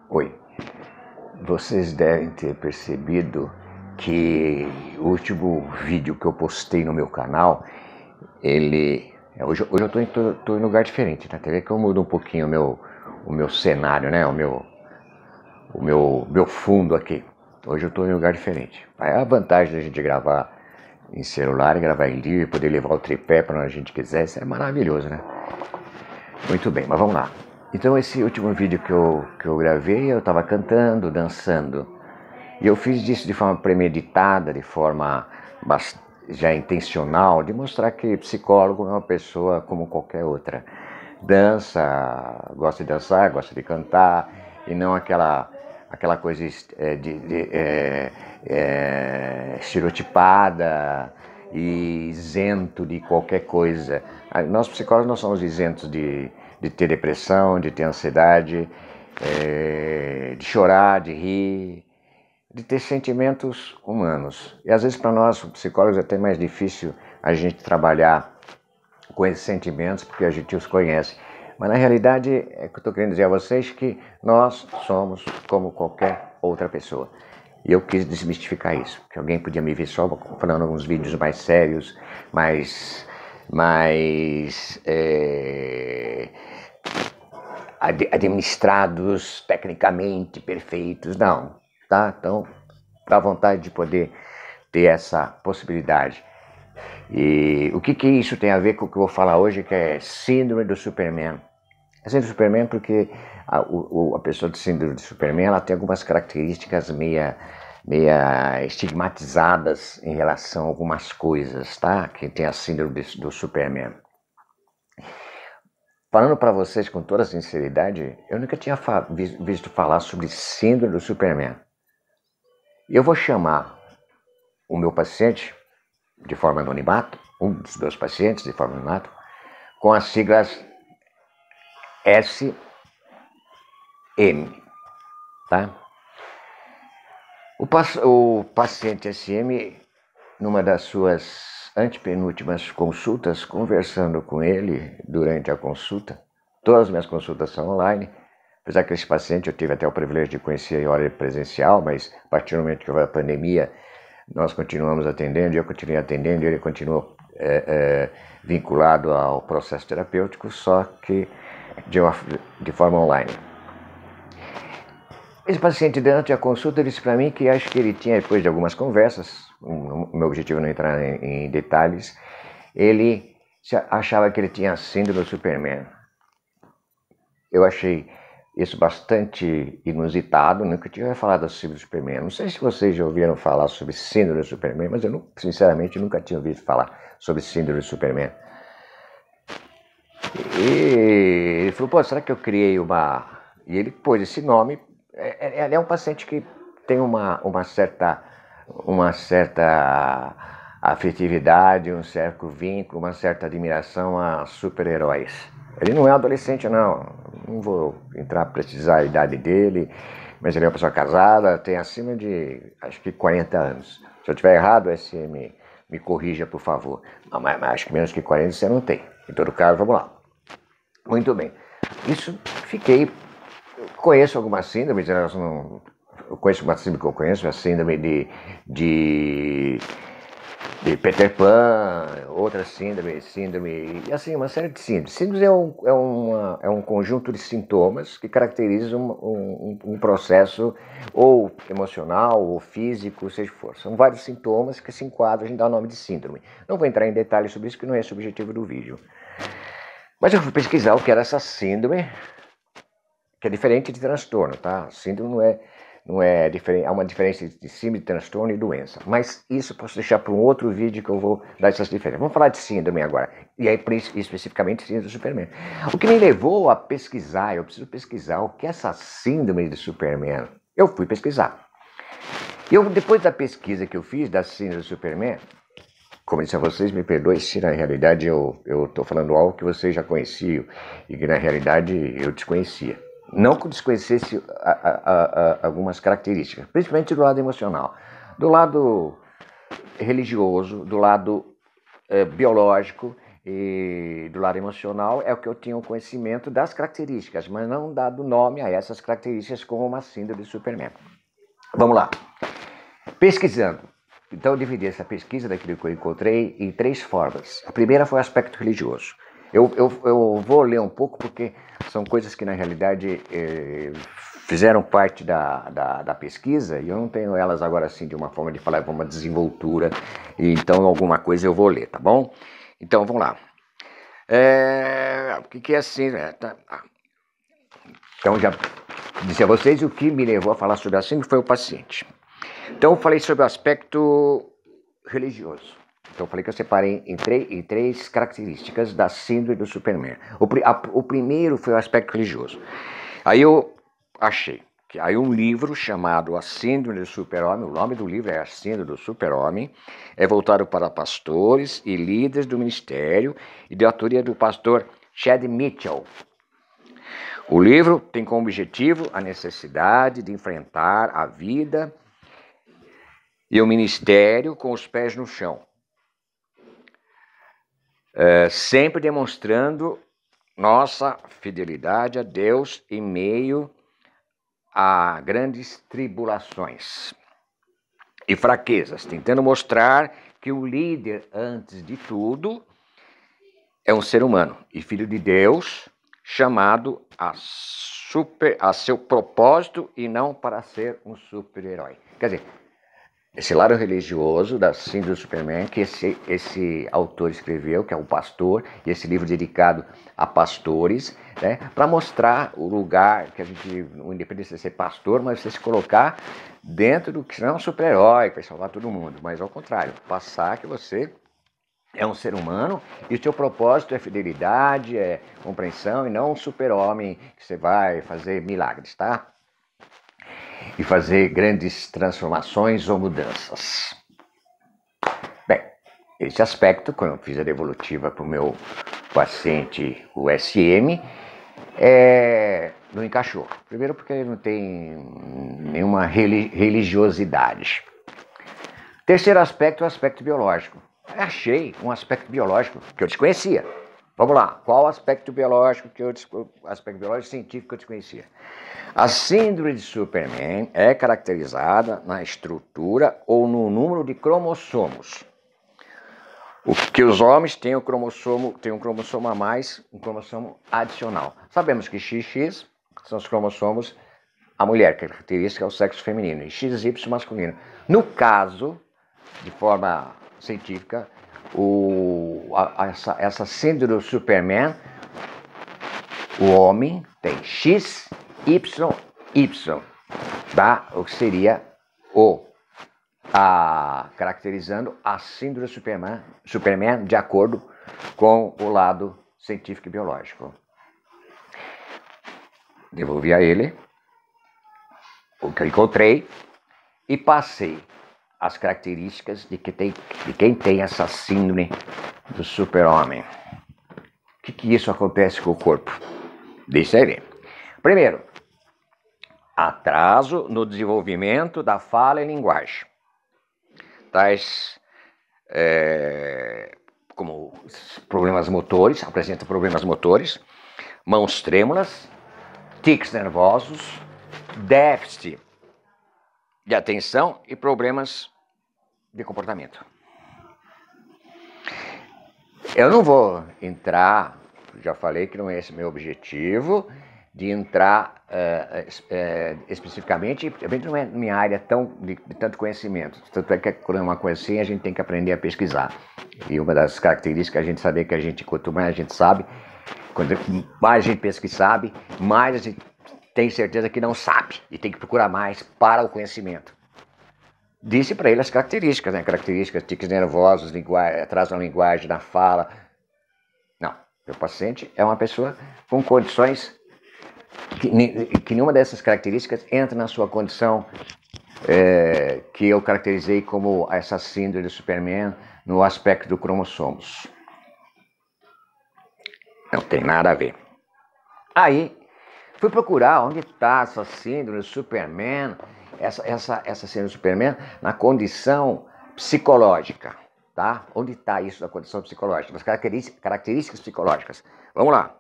Oi, vocês devem ter percebido que o último vídeo que eu postei no meu canal, hoje eu tô em lugar diferente, tá? Vê que eu mudo um pouquinho o meu cenário, né? Meu fundo aqui. Hoje eu tô em lugar diferente. Aí a vantagem da gente gravar em celular, gravar em livro, poder levar o tripé para onde a gente quiser, isso é maravilhoso, né? Muito bem, mas vamos lá. Então esse último vídeo que eu gravei, eu estava cantando, dançando. E eu fiz isso de forma premeditada, de forma já intencional, de mostrar que psicólogo é uma pessoa como qualquer outra. Dança, gosta de dançar, gosta de cantar, e não aquela coisa estereotipada e isento de qualquer coisa. Nós psicólogos não somos isentos de ter depressão, de ter ansiedade, de chorar, de rir, de ter sentimentos humanos. E às vezes para nós, psicólogos, é até mais difícil a gente trabalhar com esses sentimentos, porque a gente os conhece. Mas na realidade, é que eu estou querendo dizer a vocês que nós somos como qualquer outra pessoa. E eu quis desmistificar isso, que alguém podia me ver só falando alguns vídeos mais sérios, mais administrados, tecnicamente perfeitos. Não, tá? Então, dá vontade de poder ter essa possibilidade. E o que isso tem a ver com o que eu vou falar hoje, que é síndrome do Superman. É síndrome do Superman porque a pessoa de síndrome do Superman, ela tem algumas características meia estigmatizadas em relação a algumas coisas, tá? Quem tem a síndrome do Superman. Falando para vocês com toda sinceridade, eu nunca tinha visto falar sobre síndrome do Superman. E eu vou chamar o meu paciente de forma anonimato, um dos meus pacientes de forma anonimato, com as siglas SM, tá? O paciente SM, numa das suas antepenúltimas consultas, conversando com ele durante a consulta, todas as minhas consultas são online, apesar que esse paciente eu tive até o privilégio de conhecer em hora presencial, mas a partir do momento que houve a pandemia, nós continuamos atendendo, eu continuei atendendo, ele continuou vinculado ao processo terapêutico, só que de forma online. Esse paciente, durante a consulta, disse para mim que acho que ele tinha, depois de algumas conversas, o meu objetivo é não entrar em detalhes, ele achava que ele tinha a síndrome do Superman. Eu achei isso bastante inusitado, nunca tinha falado da síndrome do Superman. Não sei se vocês já ouviram falar sobre síndrome do Superman, mas eu, sinceramente, nunca tinha ouvido falar sobre síndrome do Superman. E ele falou, pô, será que eu criei uma... E ele pôs esse nome. Ele é um paciente que tem uma certa afetividade, um certo vínculo, uma certa admiração a super-heróis. Ele não é adolescente, não vou entrar para precisar a idade dele, mas ele é uma pessoa casada, tem acima de, acho que 40 anos. Se eu estiver errado, SM me corrija, por favor. Não, mas acho que menos que 40 você não tem. Em todo caso, vamos lá. Muito bem. Isso, conheço algumas síndromes, eu conheço uma síndrome que eu conheço, a síndrome de Peter Pan, outra síndrome, e assim, uma série de síndromes. Síndromes é um conjunto de sintomas que caracterizam um processo ou emocional, ou físico, seja for. São vários sintomas que se enquadram, a gente dá o nome de síndrome. Não vou entrar em detalhes sobre isso, que não é esse o objetivo do vídeo. Mas eu fui pesquisar o que era essa síndrome, que é diferente de transtorno, tá? Síndrome não é diferente, há uma diferença de síndrome, transtorno e doença. Mas isso eu posso deixar para um outro vídeo que eu vou dar essas diferenças. Vamos falar de síndrome agora, e aí especificamente síndrome do Superman. O que me levou a pesquisar, eu preciso pesquisar o que é essa síndrome do Superman. Eu fui pesquisar. E depois da pesquisa que eu fiz da síndrome do Superman, como disse a vocês, me perdoe se na realidade eu estou falando algo que vocês já conheciam e que na realidade eu desconhecia. Não que eu desconhecesse algumas características, principalmente do lado emocional. Do lado religioso, do lado biológico, E do lado emocional é o que eu tinha o conhecimento das características, mas não dado nome a essas características como uma síndrome de Superman. Vamos lá. Pesquisando. Então eu dividi essa pesquisa daquilo que eu encontrei em 3 formas. A primeira foi o aspecto religioso. Eu vou ler um pouco porque são coisas que na realidade fizeram parte da pesquisa e eu não tenho elas agora assim de uma forma de falar, de uma desenvoltura, e então alguma coisa eu vou ler, tá bom? Então vamos lá. O que é assim? Então já disse a vocês o que me levou a falar sobre a síndrome foi o paciente. Então eu falei sobre o aspecto religioso. Então eu falei que eu separei em 3 características da síndrome do Superman. O primeiro foi o aspecto religioso. Aí eu achei que aí um livro chamado A Síndrome do Super-Homem, o nome do livro é A Síndrome do Super-Homem, é voltado para pastores e líderes do ministério e de autoria do pastor Chad Mitchell. O livro tem como objetivo a necessidade de enfrentar a vida e o ministério com os pés no chão, sempre demonstrando nossa fidelidade a Deus em meio a grandes tribulações e fraquezas, tentando mostrar que o líder, antes de tudo, é um ser humano e filho de Deus, chamado a seu propósito e não para ser um super-herói. Quer dizer, esse lado religioso da síndrome do Superman que esse autor escreveu, que é um pastor, e esse livro dedicado a pastores, né, para mostrar o lugar que a gente, independente de ser pastor, mas você se colocar dentro do que não é um super-herói, que vai salvar todo mundo, mas ao contrário, passar que você é um ser humano e o seu propósito é fidelidade, é compreensão e não um super-homem que você vai fazer milagres, tá? E fazer grandes transformações ou mudanças. Bem, esse aspecto, quando eu fiz a devolutiva para o meu paciente, o SM, não encaixou. Primeiro porque ele não tem nenhuma religiosidade. Terceiro aspecto, o aspecto biológico. Eu achei um aspecto biológico que eu desconhecia. Vamos lá, qual aspecto biológico aspecto biológico científico que eu desconhecia? A síndrome de Superman é caracterizada na estrutura ou no número de cromossomos. O que os homens têm um cromossomo a mais, um cromossomo adicional. Sabemos que XX são os cromossomos a mulher, que é característica é o sexo feminino, e XY masculino. No caso, de forma científica, essa síndrome do Superman, o homem tem XYY, tá? O que seria caracterizando a síndrome do Superman de acordo com o lado científico e biológico. Devolvi a ele o que eu encontrei e passei as características de quem tem essa síndrome do super-homem. O que isso acontece com o corpo? Deixa eu ver. Primeiro, atraso no desenvolvimento da fala e linguagem. Tais como problemas motores, apresenta problemas motores, mãos trêmulas, tiques nervosos, déficit de atenção e problemas de comportamento. Eu não vou entrar, já falei que não é esse meu objetivo, de entrar especificamente, não é minha área de tanto conhecimento. Tanto é que quando é uma coisa assim, a gente tem que aprender a pesquisar. E uma das características é a gente saber que quanto mais a gente sabe, quanto mais a gente pesquisa e sabe, mais a gente tem certeza que não sabe e tem que procurar mais para o conhecimento. Disse para ele as características, né? Características, tiques nervosos, atraso na linguagem, na fala. Não, meu paciente é uma pessoa com condições que nenhuma dessas características entra na sua condição que eu caracterizei como essa síndrome do Superman no aspecto do cromossomos. Não tem nada a ver. Aí, fui procurar onde está essa síndrome do Superman, essa síndrome do Superman na condição psicológica. tá? Onde está isso na condição psicológica, nas características psicológicas. Vamos lá.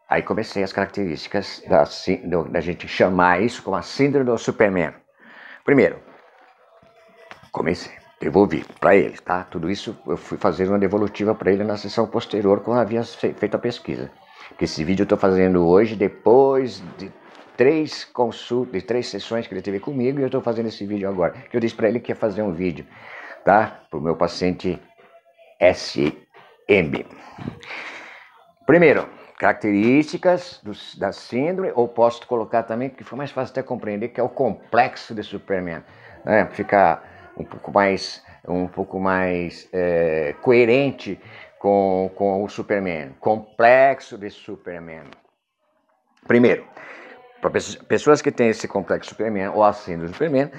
Aí comecei as características da gente chamar isso como a síndrome do Superman. Primeiro, comecei, devolvi para ele, tá? Tudo isso eu fui fazer uma devolutiva para ele na sessão posterior quando havia feito a pesquisa. Porque esse vídeo eu estou fazendo hoje depois de 3 consultas, de 3 sessões que ele teve comigo, e eu estou fazendo esse vídeo agora. Eu disse para ele que ia fazer um vídeo, tá? Para o meu paciente SM. Primeiro, características da síndrome, ou posso colocar também, que foi mais fácil até compreender, que é o complexo de Superman, né? Ficar um pouco mais coerente com o Superman. Complexo de Superman. Primeiro, para pessoas que têm esse complexo Superman ou a síndrome do Superman,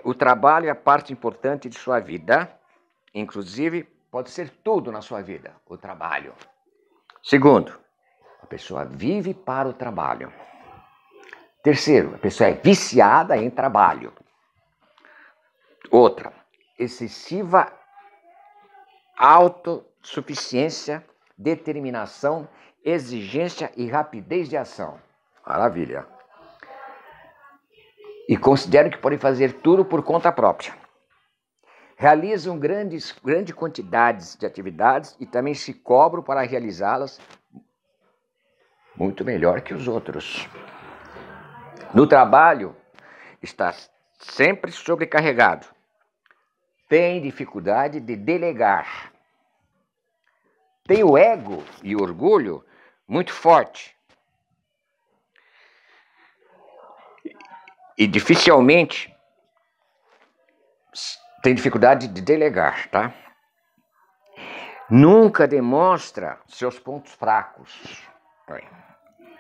o trabalho é a parte importante de sua vida, inclusive pode ser tudo na sua vida, o trabalho. Segundo, a pessoa vive para o trabalho. Terceiro, a pessoa é viciada em trabalho. Outra, excessiva autossuficiência, determinação, exigência e rapidez de ação. Maravilha. E consideram que podem fazer tudo por conta própria. Realizam grandes quantidades de atividades e também se cobram para realizá-las muito melhor que os outros. No trabalho, está sempre sobrecarregado. Tem dificuldade de delegar. Tem o ego e o orgulho muito forte. E dificilmente tem dificuldade de delegar, tá? Nunca demonstra seus pontos fracos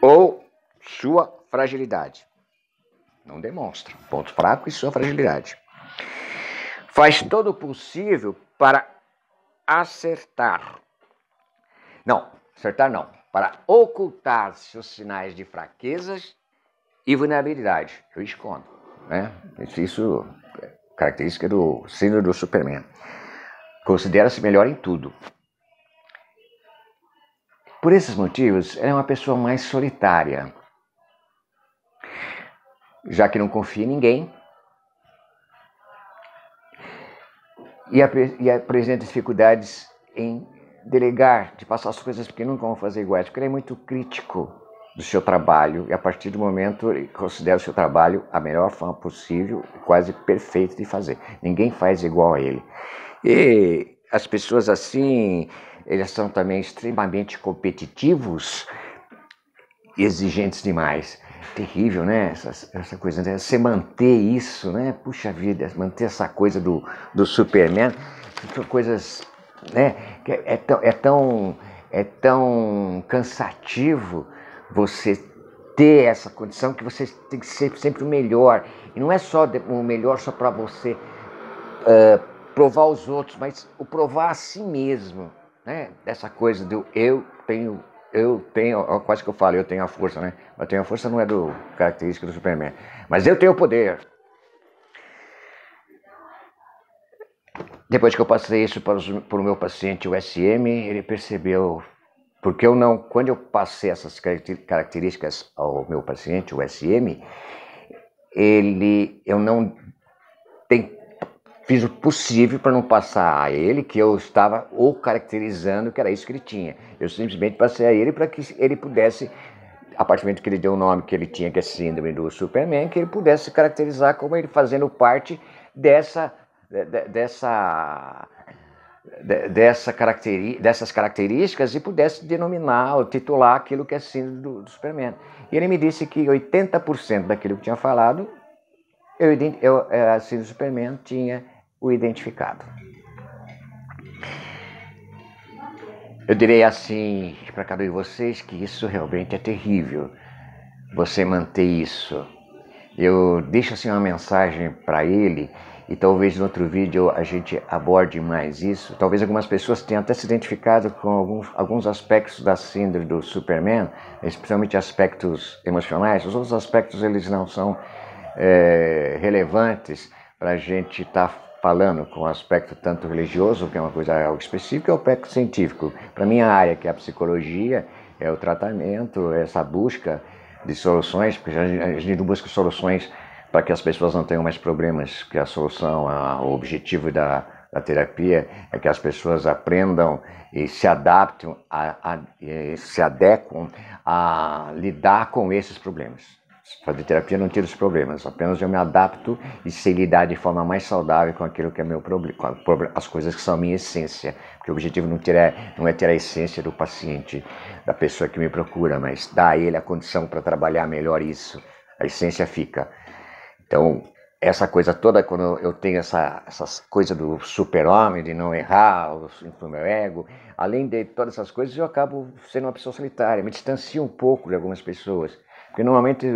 ou sua fragilidade. Não demonstra ponto fraco e sua fragilidade. Faz todo o possível para acertar. Não, acertar não. Para ocultar seus sinais de fraquezas e vulnerabilidade. Eu escondo, né? Isso é característica do síndrome do Superman. Considera-se melhor em tudo. Por esses motivos, ela é uma pessoa mais solitária, já que não confia em ninguém e apresenta dificuldades em delegar, de passar as coisas porque nunca vão fazer iguais, porque ele é muito crítico do seu trabalho e a partir do momento ele considera o seu trabalho a melhor forma possível, quase perfeito de fazer. Ninguém faz igual a ele. E as pessoas assim, eles são também extremamente competitivos e exigentes demais. Terrível, né? Essa coisa, né? Você manter isso, né? Puxa vida, manter essa coisa do Superman, são coisas, né? Que é tão cansativo você ter essa condição que você tem que ser sempre o melhor. E não é só o melhor só para você provar os outros, mas o provar a si mesmo, né? Dessa coisa do eu tenho, quase que eu falo, eu tenho a força, né? Eu tenho a força não é característica do Superman, mas eu tenho o poder. Depois que eu passei isso para o meu paciente, o SM, ele percebeu, porque quando eu passei essas características ao meu paciente, o SM, eu não fiz o possível para não passar a ele que eu estava o caracterizando, que era isso que ele tinha. Eu simplesmente passei a ele para que ele pudesse, a partir do momento que ele deu o nome que ele tinha, que é síndrome do Superman, que ele pudesse caracterizar como ele fazendo parte dessas características e pudesse denominar ou titular aquilo que é síndrome do Superman. E ele me disse que 80% daquilo que tinha falado, a síndrome do Superman tinha o identificado. Eu direi assim para cada um de vocês que isso realmente é terrível, você manter isso. Eu deixo assim uma mensagem para ele e talvez no outro vídeo a gente aborde mais isso. Talvez algumas pessoas tenham até se identificado com alguns aspectos da síndrome do Superman, especialmente aspectos emocionais. Os outros aspectos eles não são relevantes para a gente estar falando com o aspecto tanto religioso, que é uma coisa algo específica, e o aspecto científico. Para mim, a área que é a psicologia, é o tratamento, essa busca de soluções, porque a gente não busca soluções para que as pessoas não tenham mais problemas, que a solução, o objetivo da terapia é que as pessoas aprendam e se adaptem, se adequam a lidar com esses problemas. Fazer terapia não tira os problemas, apenas eu me adapto e sei lidar de forma mais saudável com aquilo que é meu problema, as coisas que são a minha essência. Porque o objetivo não é ter a essência do paciente, da pessoa que me procura, mas dar a ele a condição para trabalhar melhor isso. A essência fica. Então, essa coisa toda, quando eu tenho essa coisa do super-homem, de não errar, do meu ego, além de todas essas coisas, eu acabo sendo uma pessoa solitária, me distancio um pouco de algumas pessoas. Porque normalmente,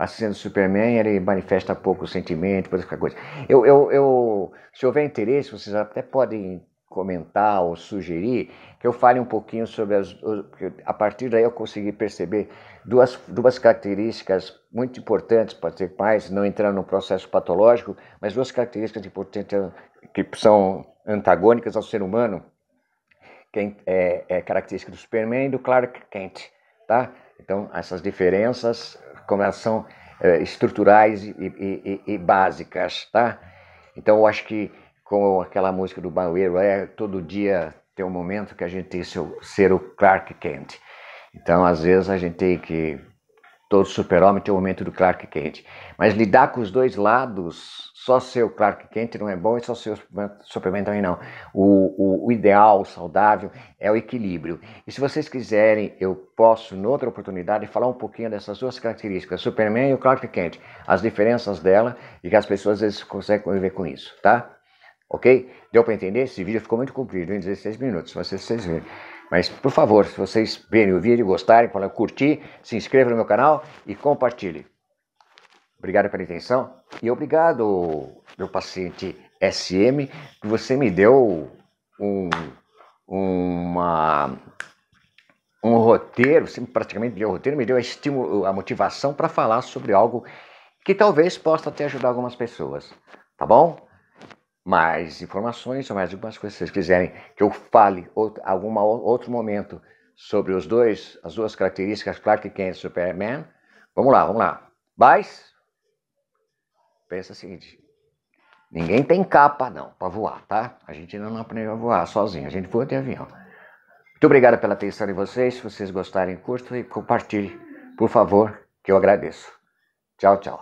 sendo Superman, ele manifesta pouco sentimento, pouca coisa. Se houver interesse, vocês até podem comentar ou sugerir que eu fale um pouquinho sobre a partir daí eu consegui perceber duas características muito importantes para ter paz, não entrando no processo patológico, mas duas características importantes que são antagônicas ao ser humano, que é característica do Superman e do Clark Kent, tá? Então, essas diferenças, como elas são estruturais e básicas, tá? Então, eu acho que, como aquela música do Bauer, todo dia tem um momento que a gente tem que ser o Clark Kent. Então, às vezes, a gente tem que... Todo super-homem tem o momento do Clark Kent. Mas lidar com os dois lados, só ser o Clark Kent não é bom e só ser o Superman também não. O ideal, o saudável, é o equilíbrio. E se vocês quiserem, eu posso, noutra oportunidade, falar um pouquinho dessas duas características, Superman e o Clark Kent, as diferenças dela e que as pessoas às vezes conseguem conviver com isso, tá? Ok? Deu para entender? Esse vídeo ficou muito comprido, em 16 minutos, mas vocês verem. Mas, por favor, se vocês verem o vídeo e gostarem, curtir, se inscreva no meu canal e compartilhe. Obrigado pela atenção e obrigado, meu paciente SM, que você me deu um roteiro, você praticamente deu o roteiro, me deu a motivação para falar sobre algo que talvez possa até ajudar algumas pessoas, tá bom? Mais informações ou mais algumas coisas, se vocês quiserem que eu fale algum outro momento sobre as duas características, Clark Kent e Superman, vamos lá. Mas, pensa o seguinte, ninguém tem capa não, para voar, tá? A gente ainda não aprendeu a voar sozinho, a gente voa de avião. Muito obrigado pela atenção de vocês, se vocês gostarem, curtam e compartilhem, por favor, que eu agradeço. Tchau, tchau.